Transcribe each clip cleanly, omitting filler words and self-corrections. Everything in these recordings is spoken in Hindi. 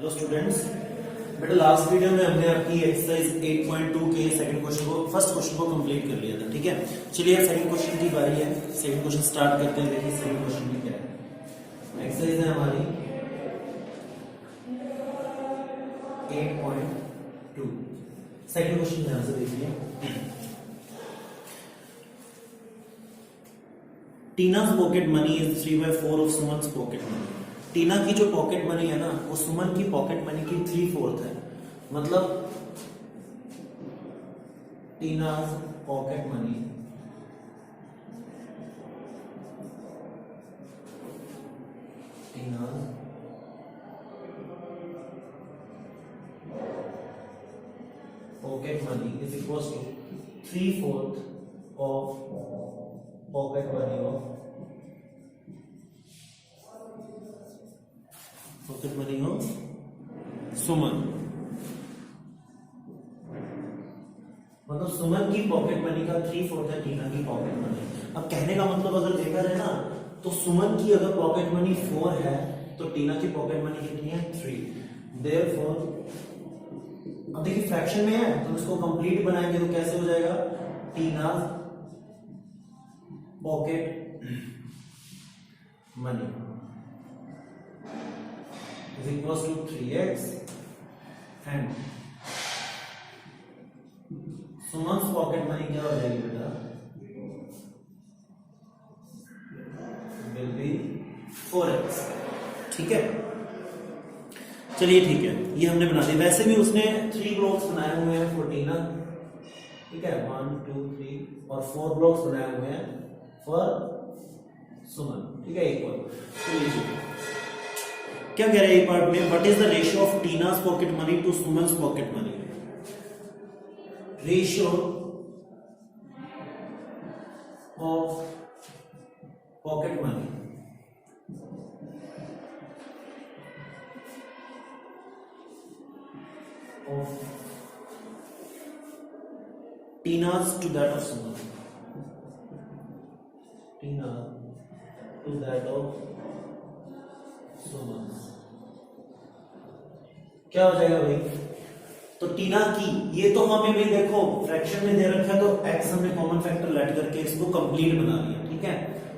हेलो स्टूडेंट्स, बेटा लास्ट वीडियो में हमने आपकी एक्सरसाइज 8.2 के सेकंड क्वेश्चन को फर्स्ट क्वेश्चन को कंप्लीट कर लिया था। ठीक है, चलिए सेकंड क्वेश्चन की बारी है। सेकंड क्वेश्चन स्टार्ट करते हैं। देखिए सेकंड क्वेश्चन में क्या है। एक्सरसाइज है हमारी 8.2। सेकंड क्वेश्चन ध्यान से देखिए। Tina's pocket money is 3/4 of Suman's pocket money. Tina की जो पॉकेट मनी है ना, वो सुमन की पॉकेट मनी की 3/4 है। मतलब Tina's pocket money is equal to 3/4 of pocket money of Suman. मतलब सुमन की पॉकेट मनी का 3/4 है टीना की पॉकेट मनी। अब कहने का मतलब अगर देखा जाए ना, तो सुमन की अगर पॉकेट मनी 4 है तो टीना की पॉकेट मनी कितनी है? 3। देयरफॉर अब देखिए फ्रैक्शन में है तो इसको कंप्लीट बनाएंगे तो कैसे हो जाएगा? Tina pocket money is equals to 3x and Suman's pocket money क्या हो जाएगी बेटा? Will be 4x। ठीक है, चलिए ठीक है, ये हमने बना दिया। वैसे भी उसने 3 ब्लॉक्स बनाए हुए हैं फॉर टीना। ठीक है, 1 2 3 और 4 ब्लॉक्स बनाए हुए हैं फॉर सुमन। ठीक है, इक्वल। चलिए क्या कह रहे हैं पार्ट में? What is the ratio of Tina's pocket money to Suman's pocket money? Ratio of pocket money of Tina's to that of Suman. Tina to that of Suman क्या हो जाएगा भाई? तो टीना की ये तो हमें भाई देखो फ्रैक्शन में दे रखा है, तो x हमने कॉमन फैक्टर लेट करके इसको कंप्लीट बना लिया। ठीक है,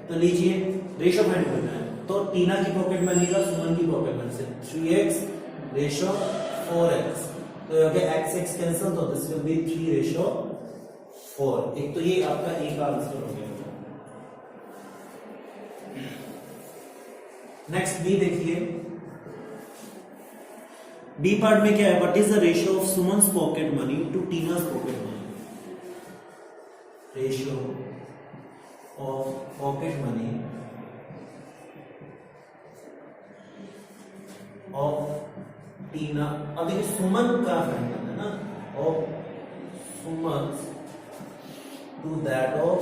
तो लीजिए रेशियो फाइंड करना है। तो टीना की पॉकेट मनी का सुमन की पॉकेट मनी से 3x रेशियो 4x, तो अगर x x कैंसिल तो दिस विल बी 3 रेशियो 4। एक तो ये आपका एक आंसर हो गया। नेक्स्ट बी देखिए। बी पार्ट में क्या है? What is the ratio of Suman's pocket money to Tina's pocket money? Ratio of pocket money of Tina. अब देखिए सुमन का फाइंड करना है ना, of Suman to that of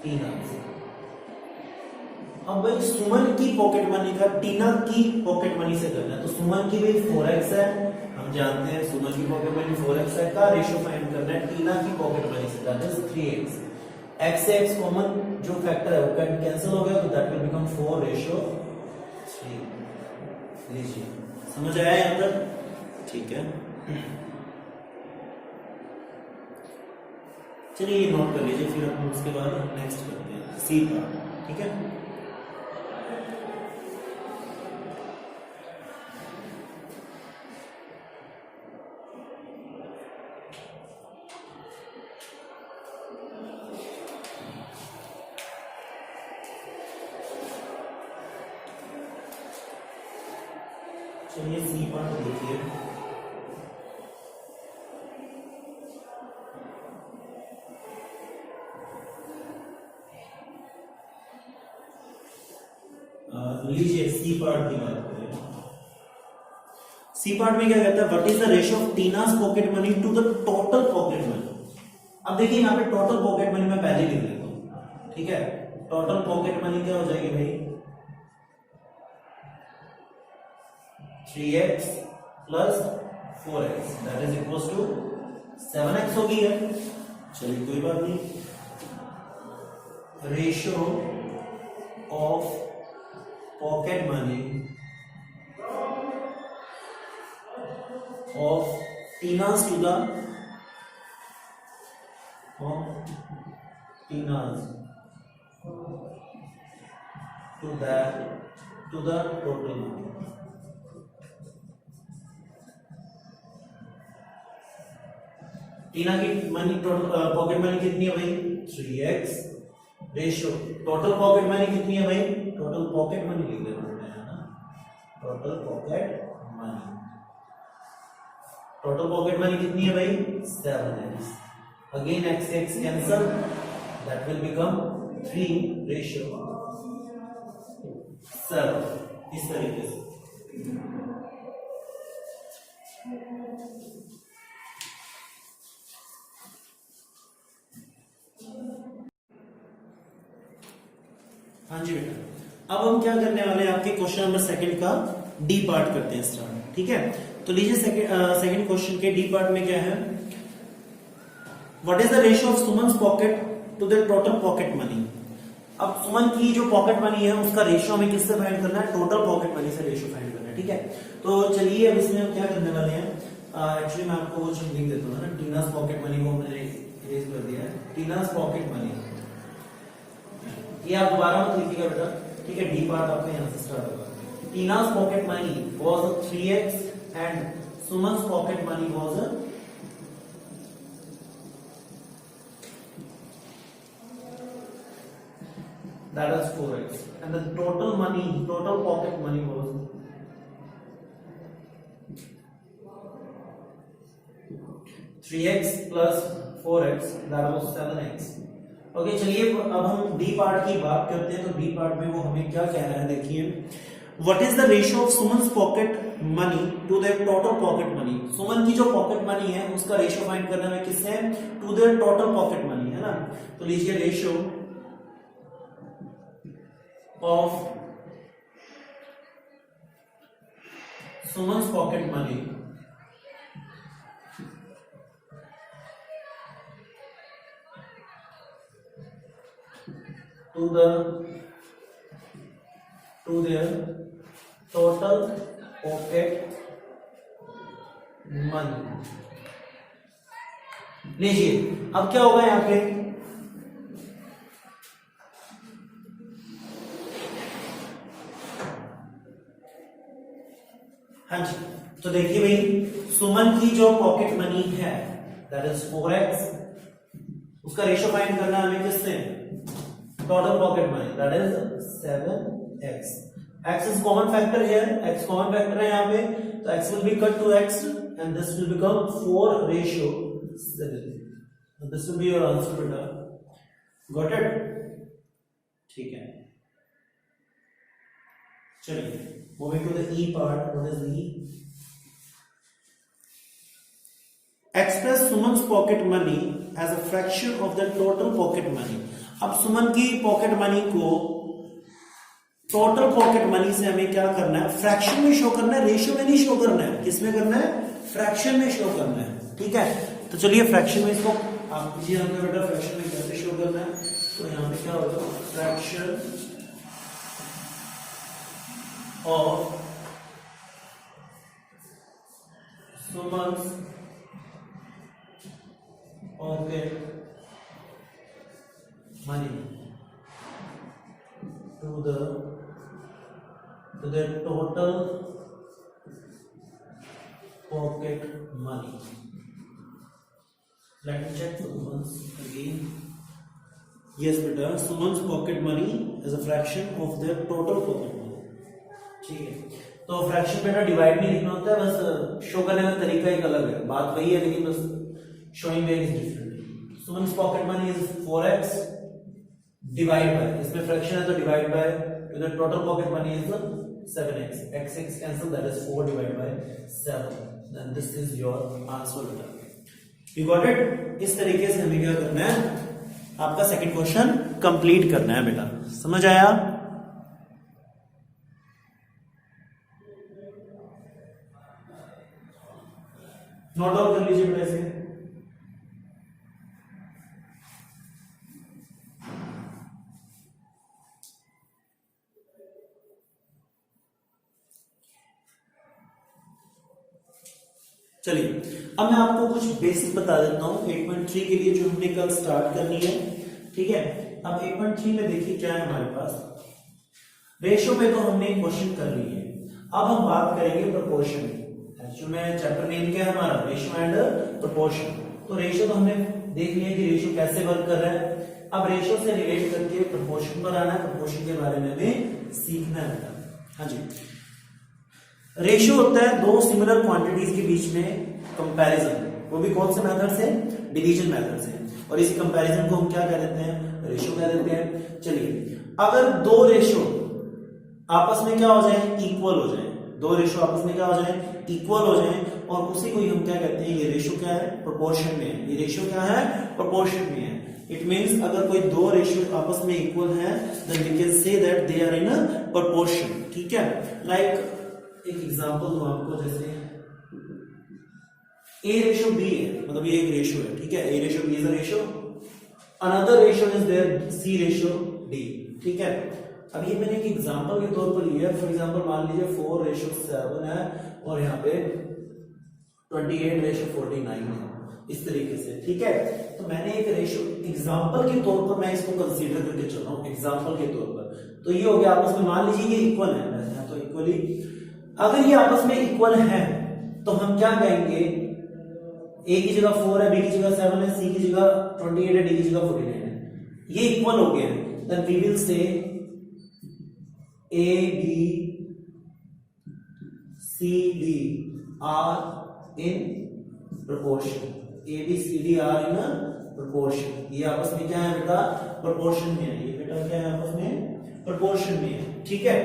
Tina. अब भाई सुमन की पॉकेट मनी का टीना की पॉकेट मनी से करना है, तो सुमन की भाई 4x है, हम जानते हैं सुमन की पॉकेट मनी 4x है। का रेशियो फाइंड करना है टीना की पॉकेट मनी से, दैट इज 3x। x से x कॉमन जो फैक्टर है वो कैंसिल हो गया, तो दैट विल बिकम 4 रेशियो 3। लीजिए, समझ आया यहां तक? ठीक है, चलिए ये नोट कर लीजिए, फिर हम उसके बाद नेक्स्ट करते हैं सी पार्ट। ठीक है, चलिए सी पार्ट देखिए। लीजिए सी पार्ट की बात करें। सी पार्ट में क्या कहता है? What is the ratio of Tina's pocket money to the total pocket money? अब देखिए यहाँ पे टोटल पॉकेट मनी मैं पहले लिख देता हूं। ठीक है, टोटल पॉकेट मनी क्या हो जाएगी भाई? 3x plus 4x that is equal to 7x होगी है। चलिए कोई बात नहीं। Ratio of pocket money Tina's to the Tina's to the total money. Tina की मनी टोटल पॉकेट मनी कितनी है भाई 3x ratio total pocket money कितनी है भाई टोटल पॉकेट मनी लिख देना है ना टोटल पॉकेट मनी कितनी है भाई 7x again x x cancel that will become 3 ratio 7 इस तरीके से। हाँ जी बेटा अब हम क्या करने वाले हैं आपके क्वेश्चन नंबर सेकंड का डी पार्ट करते हैं स्टार्ट। ठीक है तो लीजिए सेकंड क्वेश्चन के डी पार्ट में क्या है what is the ratio of Suman's pocket to the total pocket money. अब सुमन की जो पॉकेट मनी है उसका रेशियो हमें किससे फाइंड करना है टोटल पॉकेट मनी से रेशियो फाइंड करना है। ठीक है तो चलिए अब इसमें हम क्या करने वाले हैं एक्चुअली मैं आपको वो चीज लिख देता हूँ ना टीनास पॉकेट मनी को मैंने इरेज कर दिया है टीनास पॉकेट मनी ये आप दोबारा मत लिखिएगा बेटा। ठीक है डी पार्ट आपका यहां से स्टार्ट होगा Tina's pocket money was 3x and Suman's pocket money was that is 4x and the total pocket money was 3x plus 4x that was 7x। Okay चलिए अब हम डी पार्ट की बात करते हैं तो डी पार्ट में वो हमें क्या कह रहा है देखिए what is the ratio of Suman's pocket money to the total pocket money. Suman की जो पॉकेट मनी है उसका रेशियो फाइंड करना है किससे to the total pocket money है ना। तो लीजिए ratio of Suman's pocket money to their total pocket money। लीजिए अब क्या होगा यहां पे हाँ जी तो देखिए भाई सुमन की जो पॉकेट मनी है दैट इज 4x उसका रेशियो फाइंड करना है हमें किससे total pocket money that is 7x। x is common factor here x common factor है यहाँ पे तो x will be cut to x and this will become 4 ratio 7। This will be your answer बेटा गॉट इट। ठीक है चलिए moving to the E part, what is the E? Express Suman's pocket money as a fraction of the total pocket money। अब सुमन की पॉकेट मनी को टोटल पॉकेट मनी से हमें क्या करना है फ्रैक्शन में शो करना है रेशियो में नहीं शो करना है किसमें करना है फ्रैक्शन में शो करना है। ठीक है तो चलिए फ्रैक्शन में इसको आप कीजिए हमने बेटा फ्रैक्शन में कैसे शो करना है तो यहां पे क्या होगा fraction of Suman's pocket money to the total pocket money। Let me check for once again। Yes beta Suman's pocket money is a fraction of their total pocket money। ठीक है तो फ्रैक्शन बेटा डिवाइड नहीं लिखना होता है बस शो करने का तरीका एक अलग है बात वही है लेकिन बस showing way is different. Suman's pocket money is 4x divide by इसमें फ्रैक्शन है तो divide by to the total pocket money is 7x x x cancel that is 4 divide by 7 then this is your answer बेटा यू गॉट इट। इस तरीके से हमें क्या करना है आपका सेकंड क्वेश्चन कंप्लीट करना है बेटा समझ आया। नोट डाउन कर लीजिए बेटा इसे। चलिए अब मैं आपको कुछ बेसिक बता देता हूँ 8.3 के लिए जो हमने कल स्टार्ट करनी है। ठीक है, अब 8.3 में देखिए क्या है हमारे पास। रेशो में तो हमने क्वेश्चन कर ली है, अब हम बात करेंगे प्रोपोर्शन। एक्चुअली में चैप्टर नेम क्या है हमारा, रेशो एंड प्रोपोर्शन। तो रेशो तो हमने देख लिया कि रेशो कैसे वर्क कर रहा है। अब रेशो से रिलेट करके प्रोपोर्शन पर आना है, प्रोपोर्शन के बारे में हमें सीखना है। हाँ जी, रेशो होता है दो सिमिलर क्वांटिटीज के बीच में कंपैरिजन, वो भी कौन से मेथड से, डिवीजन मेथड से। और इसी कंपैरिजन को हम क्या कह देते हैं, रेशो कह देते हैं। चलिए अगर दो रेशो आपस में क्या हो जाए, इक्वल हो जाए, दो रेशो आपस में क्या हो जाए, इक्वल हो जाए, और उसी को ही हम क्या कहते हैं, ये रेशो क्या है, प्रोपोर्शन में है। ये रेशो क्या है, प्रोपोर्शन में है। इट मींस अगर कोई दो रेशियो आपस में इक्वल है then we can say that they are in proportion. ठीक है, लाइक एक एग्जांपल दूं आपको, जैसे A रेशियो B है, मतलब ये एक रेशियो है। ठीक है, A ratio B is a ratio, another ratio is there C ratio D। ठीक है, अब ये मैंने एक एग्जांपल के तौर पर लिया। फॉर एग्जांपल मान लीजिए 4:7 है और यहाँ पे 28:49 है, इस तरीके से। ठीक है, तो मैंने एक रेशियो एग्जांपल के तौर पर मैं इसको कंसीडर करके चल रहा हूँ, एग्जांपल के तौर पर। तो ये हो गया आपस में, मान लीजिए ये इक्वल है, वैसे तो इक्वली, अगर ये आपस में इक्वल है तो हम क्या कहेंगे, A की जगह 4 है, B की जगह 7 है, C की जगह 28 है, D की जगह 49 है, ये इक्वल हो गए, then we will say A B C D are in proportion। A B C D are in proportion। ये आपस में क्या है बेटा, प्रोपोर्शन में है। ये बेटा क्या है, आपस में प्रोपोर्शन में है। ठीक है,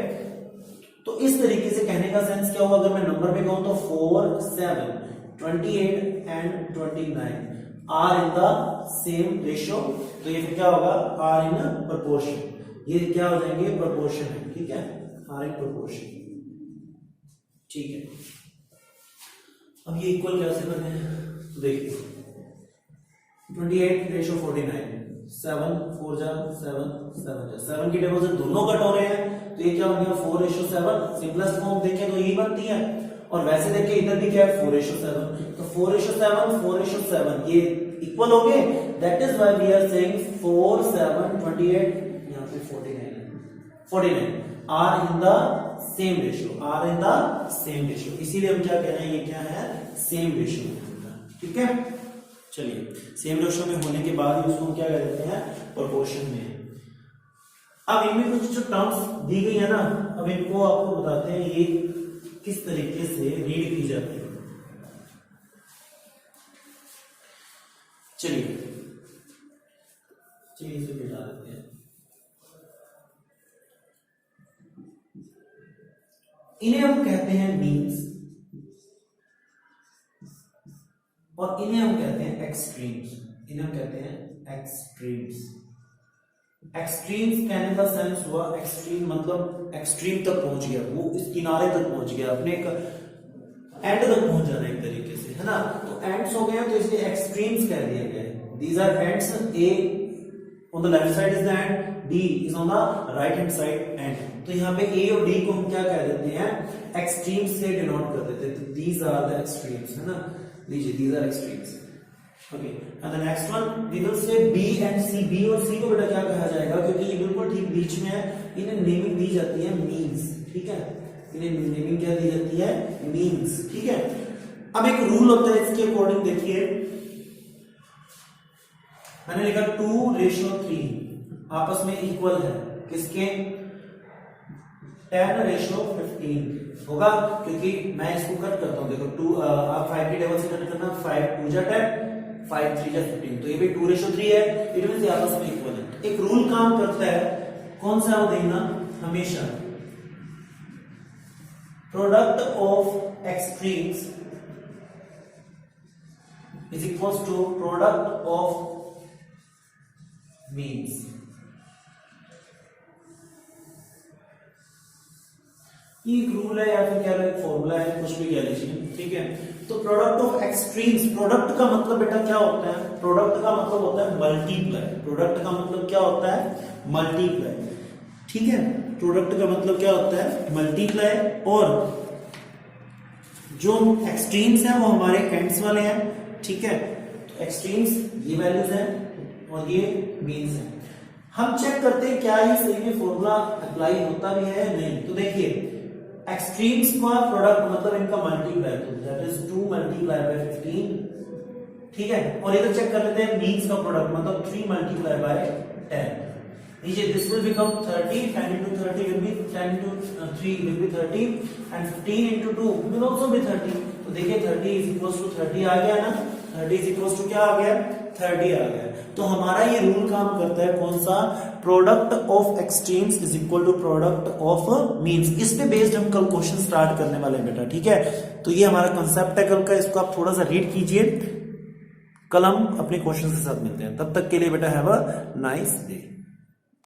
तो इस तरीके से कहने का सेंस क्या हुआ, अगर मैं नंबर में कहूं तो 4, 7, 28 and 29 are in the same ratio, तो ये फिर क्या होगा, आर इन प्रोपोर्शन। ये क्या हो जाएंगे, प्रोपोर्शन है। ठीक है, आर इन प्रोपोर्शन। ठीक है, अब ये इक्वल कैसे बने, तो देखिए 28:49, 7 4 जा 7 7 जा 7 की टेबल से दोनों कट हो रहे हैं, तो ये क्या हो गया 4:7। सिंपलेस्ट फॉर्म देखें तो यही बनती है, और वैसे देखें इधर भी क्या है 4:7, तो 4:7 4:7 ये इक्वल हो गए। That is why we are saying 4 7 28, यहां पे 49 are in the same ratio, are in the same ratio, इसीलिए हम क्या कह रहे हैं, ये क्या है, सेम रेशियो। ठीक है, चलिए सेम रेशियो में होने के बाद उसको हम क्या कह देते हैं, प्रोपोर्शन में। अब इनमें कुछ जो टर्म्स दी गई है ना, अब इनको आपको बताते हैं ये किस तरीके से रीड की जाती है। चलिए इसे मिटा देते हैं। इन्हें हम कहते हैं मीन्स, और इन्हें हम कहते हैं एक्सट्रीम्स। इन्हें हम कहते हैं एक्सट्रीम्स। एक्सट्रीम्स कहने का सेंस हुआ, एक्सट्रीम मतलब एक्सट्रीम तक पहुंच गया, वो इस किनारे तक पहुंच गया, अपने एंड तक पहुंच जाना एक तरीके से, है ना। तो एंड्स हो गए, तो इसलिए एक्सट्रीम्स कह दिया गया है। These are ends, A on the left side is the end, D is on the right hand side end. तो यहाँ पे ए और डी को हम क्या कह देते हैं, एक्सट्रीम्स से डिनोट कर देते हैं। तो दीज आर द एक्सट्रीम्स, है ना, लीजिए these are extremes. Okay, and the next one we will say B and C. B और सी को बेटा क्या कहा जाएगा, क्योंकि ये बिल्कुल ठीक बीच में है, इन्हें नेमिंग दी जाती है मीन्स। ठीक है, इन्हें नेमिंग क्या दी जाती है, मीन्स। ठीक है, अब एक रूल होता है इसके अकॉर्डिंग, देखिए मैंने लिखा 2:3 आपस में इक्वल है, किसके, 10:15 होगा, क्योंकि मैं इसको कट करता हूं। देखो 2 आप 5 की टेबल से कट करना, 5 2 जा 10, 5 3 जा 15, तो ये भी 2:3 है, इट मींस आपस में इक्वल है। एक रूल काम करता है, कौन सा वो देखना, हमेशा product of extremes is equals to product of means. ये एक रूल है या फिर क्या एक फॉर्मूला है, कुछ भी कह लीजिए। ठीक है, तो प्रोडक्ट ऑफ एक्सट्रीम्स, प्रोडक्ट का मतलब बेटा क्या होता है, प्रोडक्ट का मतलब होता है मल्टीप्लाई। प्रोडक्ट का मतलब क्या होता है, मल्टीप्लाई। ठीक है, प्रोडक्ट का मतलब क्या होता है, मल्टीप्लाई। और जो एक्सट्रीम्स हैं वो हमारे एंड्स वाले हैं, ठीक है। तो एक्सट्रीम्स ये वैल्यूज हैं और ये मीन्स हैं। हम चेक करते हैं क्या ये सही में फॉर्मूला अप्लाई होता भी है या नहीं। तो देखिए एक्सट्रीम्स का प्रोडक्ट मतलब इनका मल्टीप्लाई, तो दैट इज 2 मल्टीप्लाई बाय 15, ठीक है। और इधर चेक कर लेते हैं मीन्स का प्रोडक्ट मतलब 3 मल्टीप्लाई बाय 10। नीचे this will become 30, 10 into 30 will be 10 into 3 will be 30 and 15 into 2 will also be 30। तो देखिए 30 is equals to 30 आ गया ना, 30 is equals to क्या आ गया, 30 आ गया। तो हमारा ये रूल काम करता है कौन सा, product of extremes is equal to product of means. इस पे बेस्ड हम कल क्वेश्चन स्टार्ट करने वाले हैं बेटा, ठीक है। तो ये हमारा कंसेप्ट है कल का, इसको आप थोड़ा सा रीड कीजिए, कल हम अपने क्वेश्चन के साथ मिलते हैं। तब तक के लिए बेटा हैव अ नाइस डे।